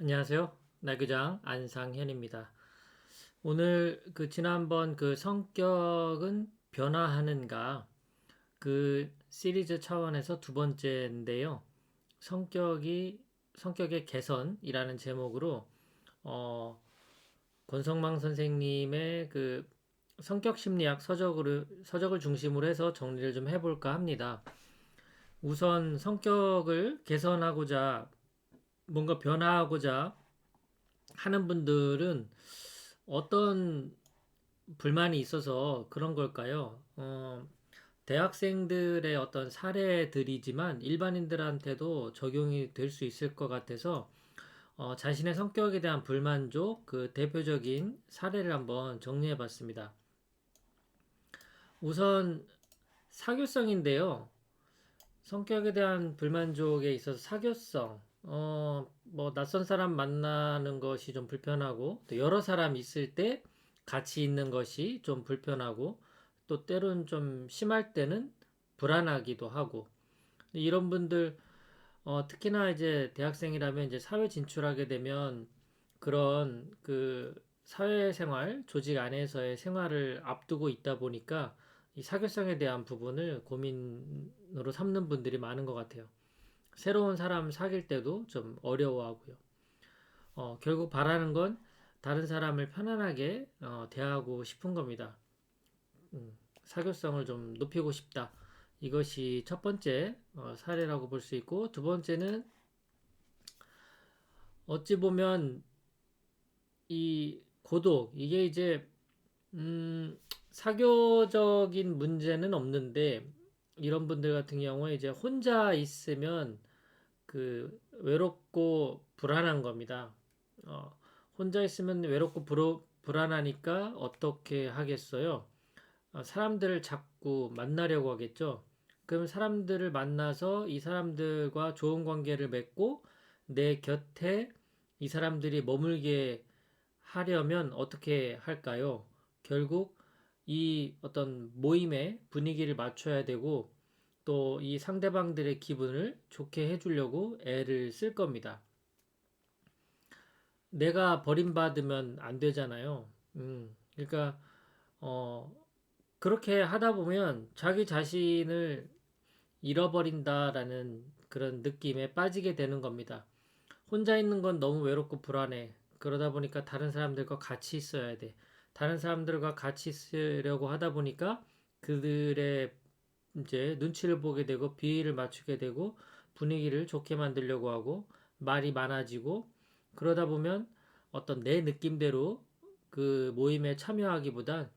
안녕하세요. 나교장 안상현입니다. 오늘 지난번 성격은 변화하는가 시리즈 차원에서 두 번째인데요. 성격의 개선이라는 제목으로 어, 권성망 선생님의 성격 심리학 서적을 중심으로 해서 정리를 좀 해볼까 합니다. 우선 성격을 개선하고자 뭔가 변화하고자 하는 분들은 어떤 불만이 있어서 그런 걸까요? 대학생들의 어떤 사례들이지만 일반인들한테도 적용이 될 수 있을 것 같아서 자신의 성격에 대한 불만족 대표적인 사례를 한번 정리해 봤습니다. 우선 사교성인데요. 성격에 대한 불만족에 있어서 사교성, 뭐 낯선 사람 만나는 것이 좀 불편하고 또 여러 사람 있을 때 같이 있는 것이 좀 불편하고 또 때론 좀 심할 때는 불안하기도 하고 이런 분들 특히나 이제 대학생이라면 이제 사회 진출하게 되면 그런 사회생활 조직 안에서의 생활을 앞두고 있다 보니까 이 사교성에 대한 부분을 고민으로 삼는 분들이 많은 것 같아요. 새로운 사람 사귈 때도 좀 어려워하고요. 결국 바라는 건 다른 사람을 편안하게 대하고 싶은 겁니다. 사교성을 좀 높이고 싶다. 이것이 첫 번째 사례라고 볼 수 있고, 두 번째는 어찌 보면 이 고독, 이게 이제 사교적인 문제는 없는데 이런 분들 같은 경우에 이제 혼자 있으면 외롭고 불안한 겁니다. 어, 혼자 있으면 외롭고 불안하니까 어떻게 하겠어요? 사람들을 자꾸 만나려고 하겠죠. 그럼 사람들을 만나서 이 사람들과 좋은 관계를 맺고 내 곁에 이 사람들이 머물게 하려면 어떻게 할까요? 결국 이 어떤 모임의 분위기를 맞춰야 되고 또 이 상대방들의 기분을 좋게 해주려고 애를 쓸 겁니다. 내가 버림받으면 안 되잖아요. 그러니까 어, 그렇게 하다 보면 자기 자신을 잃어버린다라는 그런 느낌에 빠지게 되는 겁니다. 혼자 있는 건 너무 외롭고 불안해. 그러다 보니까 다른 사람들과 같이 있어야 돼. 다른 사람들과 같이 있으려고 하다 보니까 그들의 이제 눈치를 보게 되고 비위를 맞추게 되고 분위기를 좋게 만들려고 하고 말이 많아지고 그러다 보면 어떤 내 느낌대로 그 모임에 참여하기보단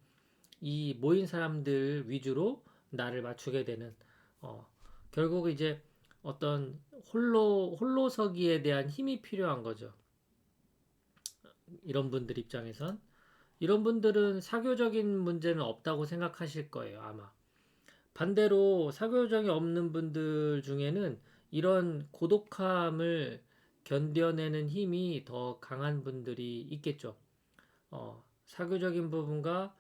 이 모인 사람들 위주로 나를 맞추게 되는 어, 결국 이제 어떤 홀로서기에 대한 힘이 필요한 거죠. 이런 분들 입장에선 이런 분들은 사교적인 문제는 없다고 생각하실 거예요, 아마. 반대로 사교적이 없는 분들 중에는 이런 고독함을 견뎌내는 힘이 더 강한 분들이 있겠죠. 사교적인 부분과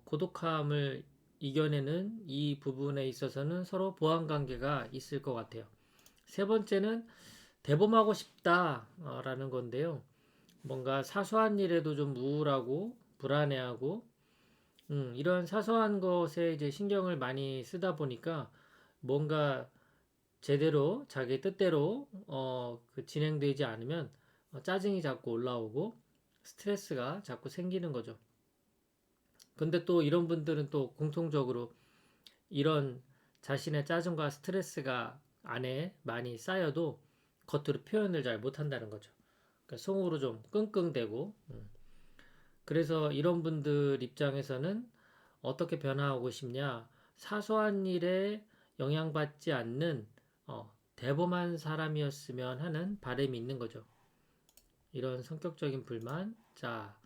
고독함을 이겨내는 이 부분에 있어서는 서로 보완 관계가 있을 것 같아요. 세 번째는 대범하고 싶다라는 건데요. 뭔가 사소한 일에도 좀 우울하고 불안해하고 이런 사소한 것에 이제 신경을 많이 쓰다 보니까 뭔가 제대로 자기 뜻대로 진행되지 않으면 짜증이 자꾸 올라오고 스트레스가 자꾸 생기는 거죠. 근데 또 이런 분들은 또 공통적으로 이런 자신의 짜증과 스트레스가 안에 많이 쌓여도 겉으로 표현을 잘 못한다는 거죠. 그러니까 속으로 좀 끙끙대고 그래서 이런 분들 입장에서는 어떻게 변화하고 싶냐? 사소한 일에 영향받지 않는 대범한 사람이었으면 하는 바람이 있는 거죠. 이런 성격적인 불만. 자,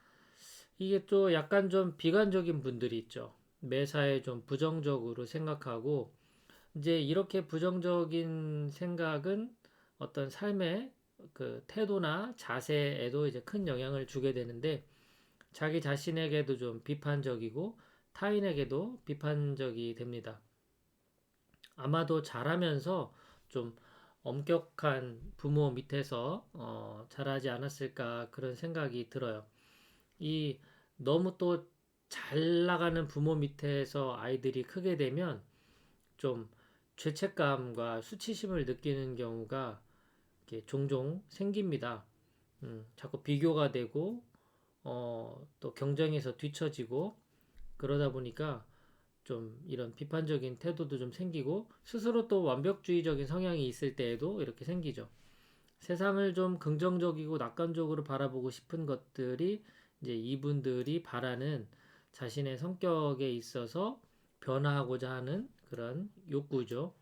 이게 또 약간 좀 비관적인 분들이 있죠. 매사에 좀 부정적으로 생각하고 이제 이렇게 부정적인 생각은 어떤 삶의 태도나 자세에도 이제 큰 영향을 주게 되는데 자기 자신에게도 좀 비판적이고 타인에게도 비판적이 됩니다. 아마도 잘하면서 좀 엄격한 부모 밑에서 자라지 않았을까 그런 생각이 들어요. 이 너무 또 잘 나가는 부모 밑에서 아이들이 크게 되면 좀 죄책감과 수치심을 느끼는 경우가 이렇게 종종 생깁니다. 자꾸 비교가 되고 또 경쟁에서 뒤처지고 그러다 보니까 좀 이런 비판적인 태도도 좀 생기고 스스로 또 완벽주의적인 성향이 있을 때에도 이렇게 생기죠. 세상을 좀 긍정적이고 낙관적으로 바라보고 싶은 것들이 이제 이분들이 바라는 자신의 성격에 있어서 변화하고자 하는 그런 욕구죠.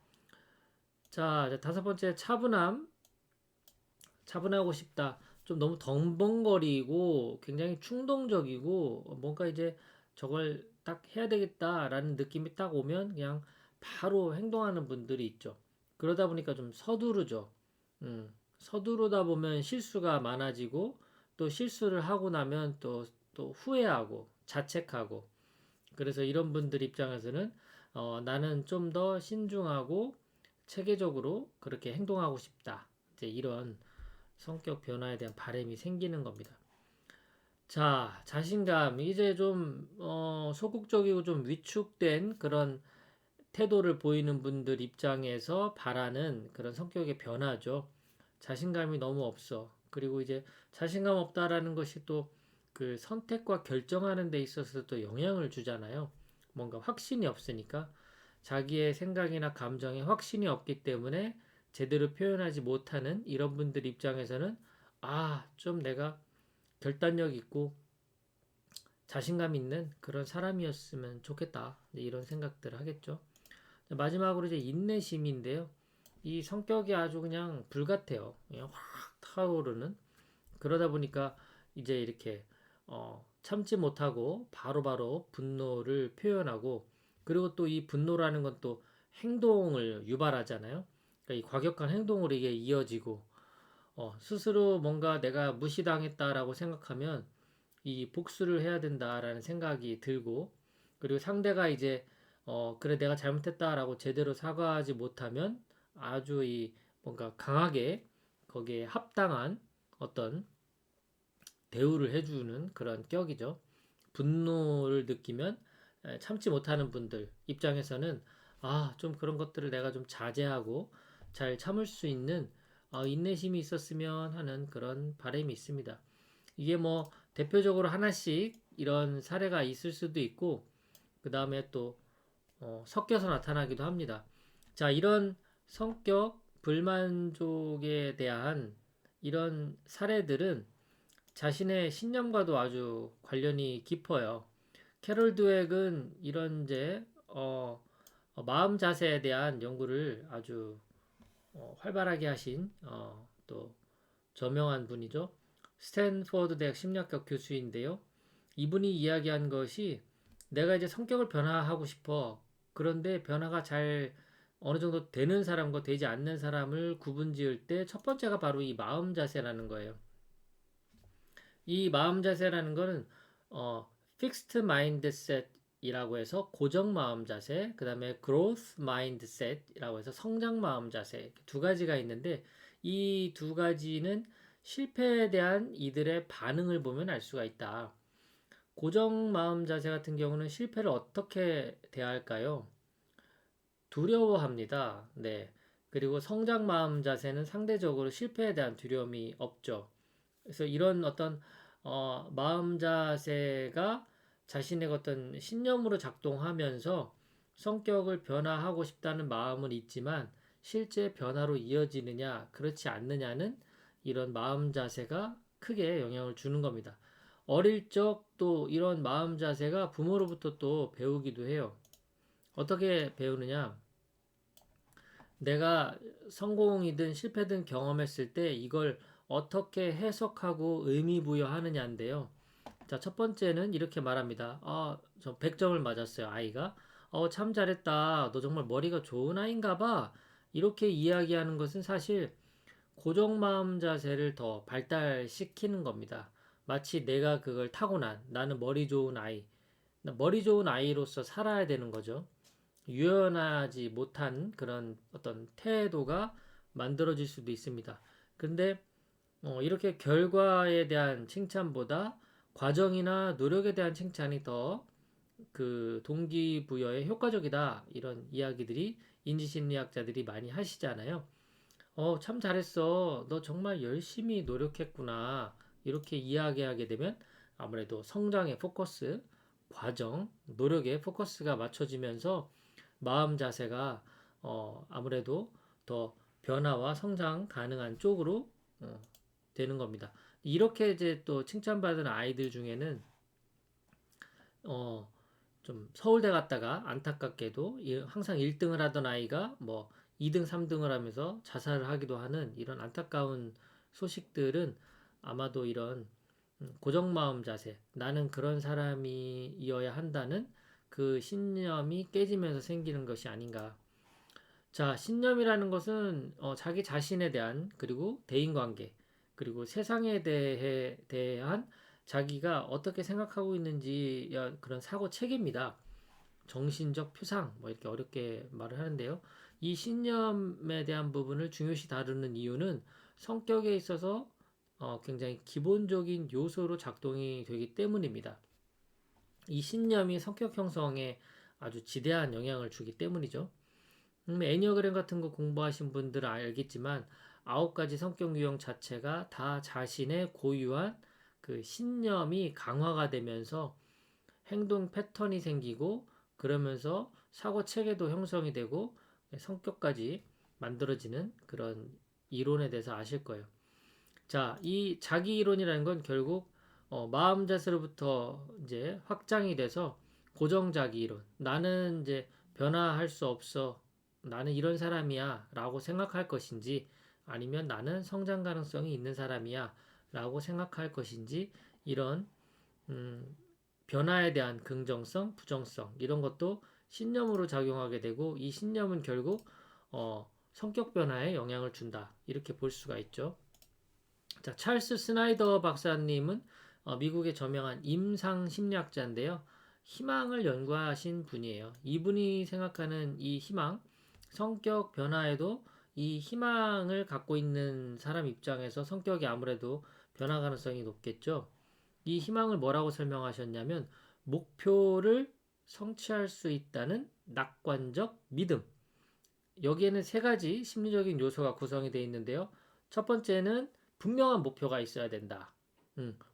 자, 이제 다섯 번째 차분하고 싶다. 좀 너무 덤벙거리고 굉장히 충동적이고 뭔가 이제 저걸 딱 해야 되겠다라는 느낌이 딱 오면 그냥 바로 행동하는 분들이 있죠. 그러다 보니까 좀 서두르죠. 서두르다 보면 실수가 많아지고 또 실수를 하고 나면 또 후회하고 자책하고 그래서 이런 분들 입장에서는 나는 좀 더 신중하고 체계적으로 그렇게 행동하고 싶다. 이제 이런 성격 변화에 대한 바람이 생기는 겁니다. 자, 자신감. 이제 좀, 소극적이고 좀 위축된 그런 태도를 보이는 분들 입장에서 바라는 그런 성격의 변화죠. 자신감이 너무 없어. 그리고 이제 자신감 없다라는 것이 또 그 선택과 결정하는 데 있어서 또 영향을 주잖아요. 뭔가 확신이 없으니까 자기의 생각이나 감정에 확신이 없기 때문에 제대로 표현하지 못하는 이런 분들 입장에서는 좀 내가 결단력 있고 자신감 있는 그런 사람이었으면 좋겠다. 이런 생각들을 하겠죠. 마지막으로 이제 인내심인데요. 이 성격이 아주 그냥 불같아요. 그냥 확 타오르는. 그러다 보니까 이제 이렇게 참지 못하고 바로바로 분노를 표현하고 그리고 또 이 분노라는 건 또 행동을 유발하잖아요. 그러니까 이 과격한 행동으로 이게 이어지고 스스로 뭔가 내가 무시당했다라고 생각하면 이 복수를 해야 된다라는 생각이 들고 그리고 상대가 이제 그래 내가 잘못했다라고 제대로 사과하지 못하면 아주 이 뭔가 강하게 거기에 합당한 어떤 대우를 해주는 그런 격이죠. 분노를 느끼면 참지 못하는 분들 입장에서는 좀 그런 것들을 내가 좀 자제하고 잘 참을 수 있는 인내심이 있었으면 하는 그런 바람이 있습니다. 이게 뭐 대표적으로 하나씩 이런 사례가 있을 수도 있고 그 다음에 또 섞여서 나타나기도 합니다. 자, 이런 성격 불만족에 대한 이런 사례들은 자신의 신념과도 아주 관련이 깊어요. 캐롤 드웩은 이런 이제 마음 자세에 대한 연구를 아주 활발하게 하신 또 저명한 분이죠. 스탠포드 대학 심리학과 교수인데요. 이분이 이야기한 것이 내가 이제 성격을 변화하고 싶어. 그런데 변화가 잘 어느 정도 되는 사람과 되지 않는 사람을 구분 지을 때 첫 번째가 바로 이 마음 자세라는 거예요. 이 마음 자세라는 거는 fixed mindset이라고 해서 고정 마음 자세, 그 다음에 growth mindset이라고 해서 성장 마음 자세 두 가지가 있는데 이 두 가지는 실패에 대한 이들의 반응을 보면 알 수가 있다. 고정 마음 자세 같은 경우는 실패를 어떻게 대할까요? 두려워합니다. 네. 그리고 성장 마음 자세는 상대적으로 실패에 대한 두려움이 없죠. 그래서 이런 어떤 마음 자세가 자신의 어떤 신념으로 작동하면서 성격을 변화하고 싶다는 마음은 있지만 실제 변화로 이어지느냐 그렇지 않느냐는 이런 마음 자세가 크게 영향을 주는 겁니다. 어릴 적 또 이런 마음 자세가 부모로부터 또 배우기도 해요. 어떻게 배우느냐? 내가 성공이든 실패든 경험했을 때 이걸 어떻게 해석하고 의미 부여하느냐인데요. 자, 첫 번째는 이렇게 말합니다. 저 100점을 맞았어요, 아이가. 참 잘했다. 너 정말 머리가 좋은 아이인가 봐. 이렇게 이야기하는 것은 사실 고정 마음 자세를 더 발달시키는 겁니다. 마치 내가 그걸 타고난 나는 머리 좋은 아이. 머리 좋은 아이로서 살아야 되는 거죠. 유연하지 못한 그런 어떤 태도가 만들어질 수도 있습니다. 근데 이렇게 결과에 대한 칭찬보다 과정이나 노력에 대한 칭찬이 더 그 동기부여에 효과적이다. 이런 이야기들이 인지심리학자들이 많이 하시잖아요. 참 잘했어. 너 정말 열심히 노력했구나. 이렇게 이야기하게 되면 아무래도 성장의 포커스, 과정, 노력에 포커스가 맞춰지면서 마음 자세가 아무래도 더 변화와 성장 가능한 쪽으로 되는 겁니다. 이렇게 이제 또 칭찬받은 아이들 중에는 어, 좀 서울대 갔다가 안타깝게도 항상 1등을 하던 아이가 뭐 2등, 3등을 하면서 자살을 하기도 하는 이런 안타까운 소식들은 아마도 이런 고정마음 자세, 나는 그런 사람이어야 한다는 그 신념이 깨지면서 생기는 것이 아닌가. 자, 신념이라는 것은 자기 자신에 대한 그리고 대인관계 그리고 세상에 대한 자기가 어떻게 생각하고 있는지 그런 사고 체계입니다. 정신적 표상 뭐 이렇게 어렵게 말을 하는데요. 이 신념에 대한 부분을 중요시 다루는 이유는 성격에 있어서 굉장히 기본적인 요소로 작동이 되기 때문입니다. 이 신념이 성격 형성에 아주 지대한 영향을 주기 때문이죠. 애니어그램 같은 거 공부하신 분들은 알겠지만 9가지 성격 유형 자체가 다 자신의 고유한 그 신념이 강화가 되면서 행동 패턴이 생기고 그러면서 사고 체계도 형성이 되고 성격까지 만들어지는 그런 이론에 대해서 아실 거예요. 자, 이 자기 이론이라는 건 결국 마음 자세로부터 이제 확장이 돼서 고정 자기 이론. 나는 이제 변화할 수 없어. 나는 이런 사람이야. 라고 생각할 것인지 아니면 나는 성장 가능성이 있는 사람이야. 라고 생각할 것인지 이런 음, 변화에 대한 긍정성, 부정성 이런 것도 신념으로 작용하게 되고 이 신념은 결국 성격 변화에 영향을 준다. 이렇게 볼 수가 있죠. 자, 찰스 스나이더 박사님은 미국의 저명한 임상 심리학자인데요. 희망을 연구하신 분이에요. 이분이 생각하는 이 희망, 성격 변화에도 이 희망을 갖고 있는 사람 입장에서 성격이 아무래도 변화 가능성이 높겠죠. 이 희망을 뭐라고 설명하셨냐면 목표를 성취할 수 있다는 낙관적 믿음. 여기에는 세 가지 심리적인 요소가 구성이 되어 있는데요. 첫 번째는 분명한 목표가 있어야 된다.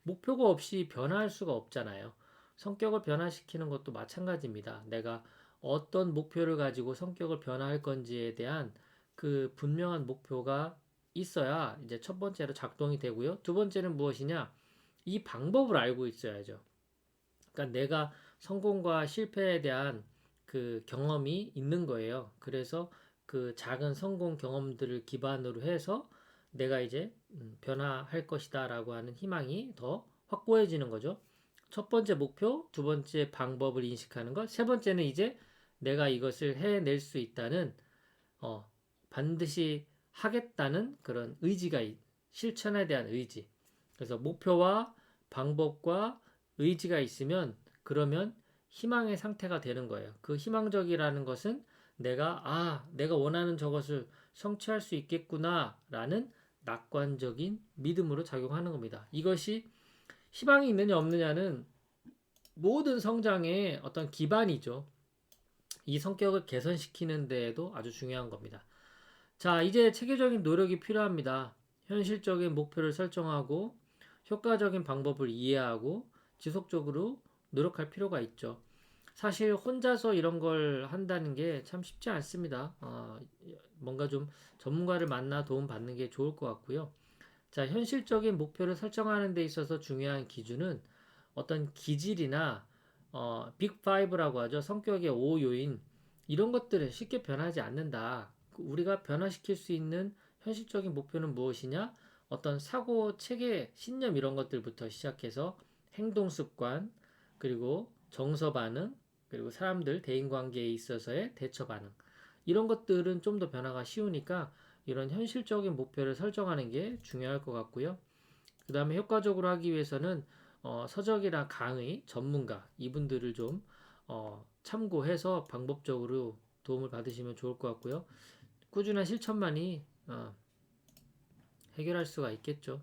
목표가 없이 변화할 수가 없잖아요. 성격을 변화시키는 것도 마찬가지입니다. 내가 어떤 목표를 가지고 성격을 변화할 건지에 대한 그 분명한 목표가 있어야 이제 첫 번째로 작동이 되고요. 두 번째는 무엇이냐? 이 방법을 알고 있어야죠. 그러니까 내가 성공과 실패에 대한 그 경험이 있는 거예요. 그래서 그 작은 성공 경험들을 기반으로 해서 내가 이제 변화할 것이다라고 하는 희망이 더 확고해지는 거죠. 첫 번째 목표, 두 번째 방법을 인식하는 것, 세 번째는 이제 내가 이것을 해낼 수 있다는 어, 반드시 하겠다는 그런 의지가 실천에 대한 의지. 그래서 목표와 방법과 의지가 있으면 그러면 희망의 상태가 되는 거예요. 그 희망적이라는 것은 내가 원하는 저것을 성취할 수 있겠구나라는 낙관적인 믿음으로 작용하는 겁니다. 이것이 희망이 있느냐 없느냐는 모든 성장의 어떤 기반이죠. 이 성격을 개선시키는 데에도 아주 중요한 겁니다. 자, 이제 체계적인 노력이 필요합니다. 현실적인 목표를 설정하고 효과적인 방법을 이해하고 지속적으로 노력할 필요가 있죠. 사실 혼자서 이런 걸 한다는 게 참 쉽지 않습니다. 뭔가 좀 전문가를 만나 도움 받는 게 좋을 것 같고요. 자, 현실적인 목표를 설정하는 데 있어서 중요한 기준은 어떤 기질이나 빅 5라고 하죠. 성격의 5요인 이런 것들은 쉽게 변하지 않는다. 우리가 변화시킬 수 있는 현실적인 목표는 무엇이냐? 어떤 사고, 체계, 신념 이런 것들부터 시작해서 행동 습관, 그리고 정서 반응, 그리고 사람들 대인 관계에 있어서의 대처 반응. 이런 것들은 좀 더 변화가 쉬우니까 이런 현실적인 목표를 설정하는 게 중요할 것 같고요. 그 다음에 효과적으로 하기 위해서는 서적이나 강의, 전문가 이분들을 좀 참고해서 방법적으로 도움을 받으시면 좋을 것 같고요. 꾸준한 실천만이 해결할 수가 있겠죠.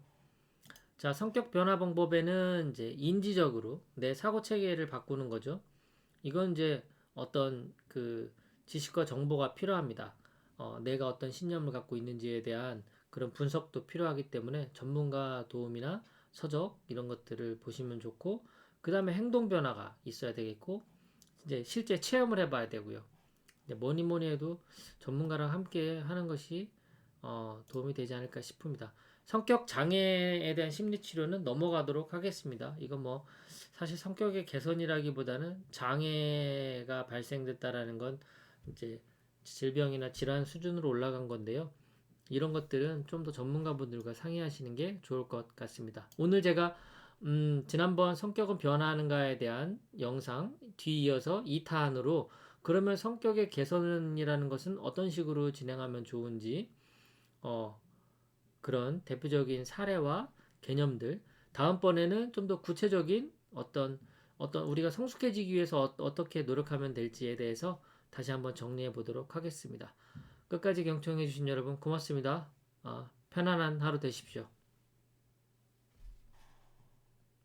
자, 성격 변화 방법에는 이제 인지적으로 내 사고 체계를 바꾸는 거죠. 이건 이제 어떤 그 지식과 정보가 필요합니다. 내가 어떤 신념을 갖고 있는지에 대한 그런 분석도 필요하기 때문에 전문가 도움이나 서적 이런 것들을 보시면 좋고, 그 다음에 행동 변화가 있어야 되겠고, 이제 실제 체험을 해봐야 되고요. 뭐니 뭐니 해도 전문가랑 함께 하는 것이 도움이 되지 않을까 싶습니다. 성격 장애에 대한 심리 치료는 넘어가도록 하겠습니다. 이건 뭐 사실 성격의 개선이라기보다는 장애가 발생됐다라는 건 이제 질병이나 질환 수준으로 올라간 건데요. 이런 것들은 좀 더 전문가분들과 상의하시는 게 좋을 것 같습니다. 오늘 제가 지난번 성격은 변화하는가에 대한 영상 뒤이어서 2탄으로 그러면 성격의 개선이라는 것은 어떤 식으로 진행하면 좋은지 그런 대표적인 사례와 개념들, 다음번에는 좀 더 구체적인 어떤 우리가 성숙해지기 위해서 어떻게 노력하면 될지에 대해서 다시 한번 정리해 보도록 하겠습니다. 끝까지 경청해 주신 여러분 고맙습니다. 편안한 하루 되십시오.